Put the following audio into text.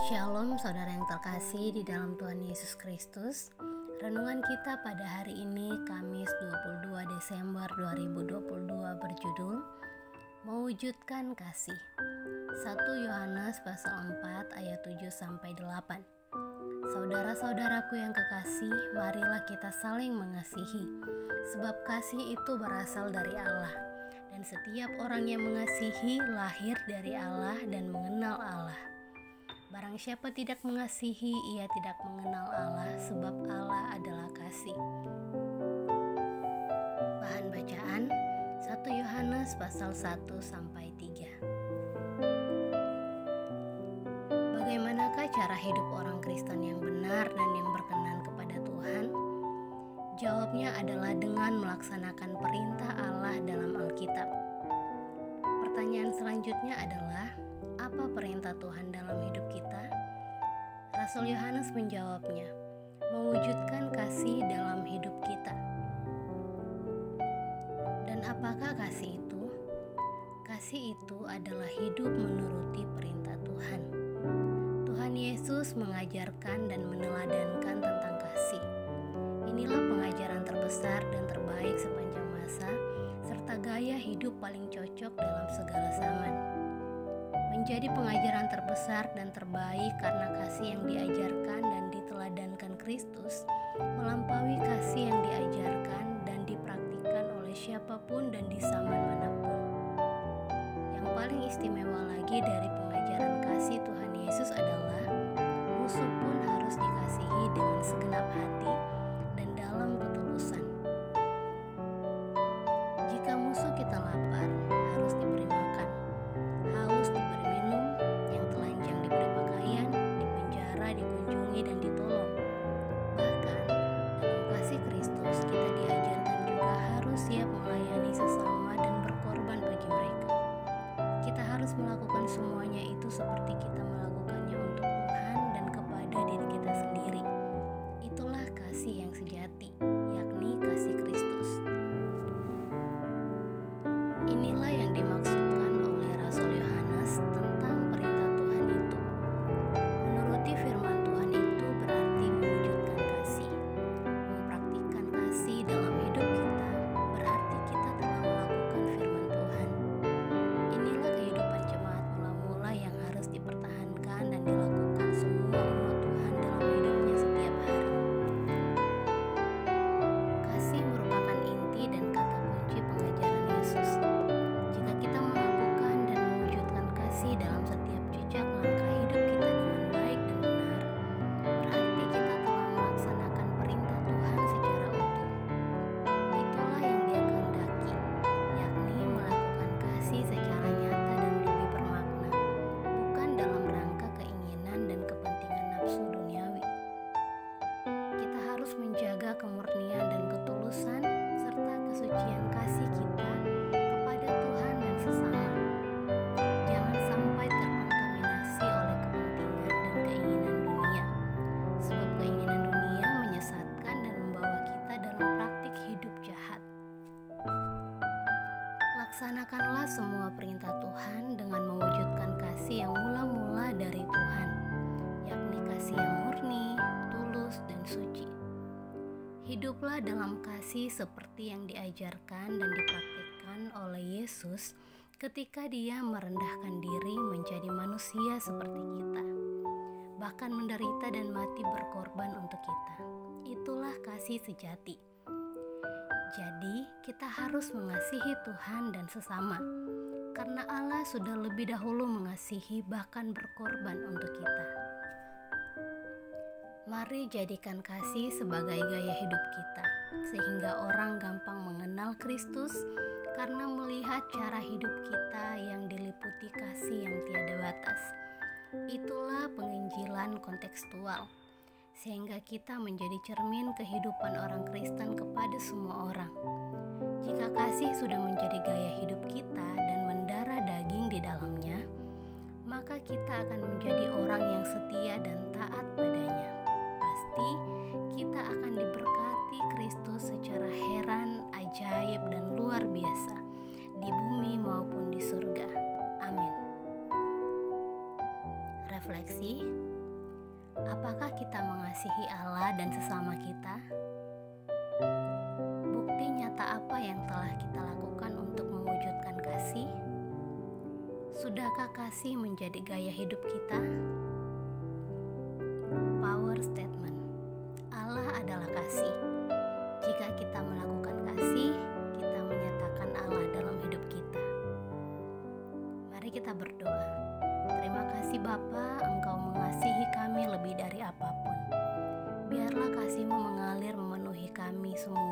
Shalom saudara yang terkasih di dalam Tuhan Yesus Kristus. Renungan kita pada hari ini Kamis 22 Desember 2022 berjudul Mewujudkan Kasih. 1 Yohanes pasal 4 ayat 7-8. Saudara-saudaraku yang kekasih, marilah kita saling mengasihi, sebab kasih itu berasal dari Allah, dan setiap orang yang mengasihi lahir dari Allah dan mengenal Allah. Barang siapa tidak mengasihi, ia tidak mengenal Allah, sebab Allah adalah kasih. Bahan bacaan 1 Yohanes pasal 1-3. Bagaimanakah cara hidup orang Kristen yang benar dan yang berkenan kepada Tuhan? Jawabnya adalah dengan melaksanakan perintah Allah dalam Alkitab. Pertanyaan selanjutnya adalah, apa perintah Tuhan dalam hidup kita? Rasul Yohanes menjawabnya, mewujudkan kasih dalam hidup kita. Dan apakah kasih itu? Kasih itu adalah hidup menuruti perintah Tuhan. Tuhan Yesus mengajarkan dan meneladankan tentang kasih. Inilah pengajaran terbesar dan terbaik sepanjang masa, serta gaya hidup paling cocok dalam segala zaman. Menjadi pengajaran terbesar dan terbaik karena kasih yang diajarkan dan diteladankan Kristus melampaui kasih yang diajarkan dan dipraktikkan oleh siapapun dan di zaman manapun. Yang paling istimewa lagi dari pengajaran kasih Tuhan Yesus adalah musuh pun harus dikasihi dengan segenap hati dan dalam ketulusan. Jika musuh kita lapar, harus diberi makan, haus diberi minum, yang telanjang diberi pakaian, dipenjara, dikunjungi dan ditolong. Bahkan dalam kasih Kristus kita diajarkan juga harus siap melayani sesama dan berkorban bagi mereka. Kita harus melakukan semuanya itu seperti kita melakukannya untuk Tuhan dan kepada diri kita sendiri. Itulah kasih yang sejati, yakni kasih Kristus. Inilah yang dimaksudkan oleh Rasul Yohanes tentang perintah Tuhan itu. Menuruti firman Tuhan itu berarti mewujudkan kasih. Mempraktikkan kasih dalam hidup kita berarti kita telah melakukan firman Tuhan. Inilah kehidupan jemaat mula-mula yang harus dipertahankan dan dilakukan semua umat Tuhan dalam hidupnya setiap hari. Kasih merupakan inti dan kata kunci pengajaran Yesus. Jika kita melakukan dan mewujudkan kasih dalam setiap jejak langkah hidup kita dengan baik dan benar, berarti kita telah melaksanakan perintah Tuhan secara utuh. Itulah yang Dia kehendaki, yakni melakukan kasih secara nyata dan lebih bermakna, bukan dalam rangka keinginan dan kepentingan nafsu duniawi. Kita harus menjaga kemurnian dan ketulusan serta kesucian kasih kita kepada Tuhan dan sesama. Jangan sampai terkontaminasi oleh kepentingan dan keinginan dunia, sebab keinginan dunia menyesatkan dan membawa kita dalam praktik hidup jahat. Laksanakanlah semua perintah Tuhan dengan mewujudkan kasih yang mula-mula dari Tuhan, yakni kasih yang murni, tulus, dan suci. Hiduplah dalam kasih seperti yang diajarkan dan dipraktikkan oleh Yesus ketika Dia merendahkan diri menjadi manusia seperti kita, bahkan menderita dan mati berkorban untuk kita. Itulah kasih sejati. Jadi, kita harus mengasihi Tuhan dan sesama, karena Allah sudah lebih dahulu mengasihi bahkan berkorban untuk kita. Mari jadikan kasih sebagai gaya hidup kita, sehingga orang gampang mengenal Kristus karena melihat cara hidup kita yang diliputi kasih yang tiada batas. Itulah penginjilan kontekstual, sehingga kita menjadi cermin kehidupan orang Kristen kepada semua orang. Jika kasih sudah menjadi gaya hidup kita dan mendarah daging di dalamnya, maka kita akan menjadi orang yang setia dan taat padanya. Pasti kita akan diberkati Kristus secara heran, ajaib, dan luar biasa di bumi maupun di surga. Amin. Refleksi. Apakah kita mengasihi Allah dan sesama kita? Bukti nyata apa yang telah kita lakukan untuk mewujudkan kasih? Sudahkah kasih menjadi gaya hidup kita? Power statement. Allah adalah kasih. Jika kita melakukan kasih, kita menyatakan Allah dalam hidup kita. Mari kita berdoa. Terima kasih Bapa, Engkau mengasihi kami lebih dari apapun. Biarlah kasih-Mu mengalir memenuhi kami semua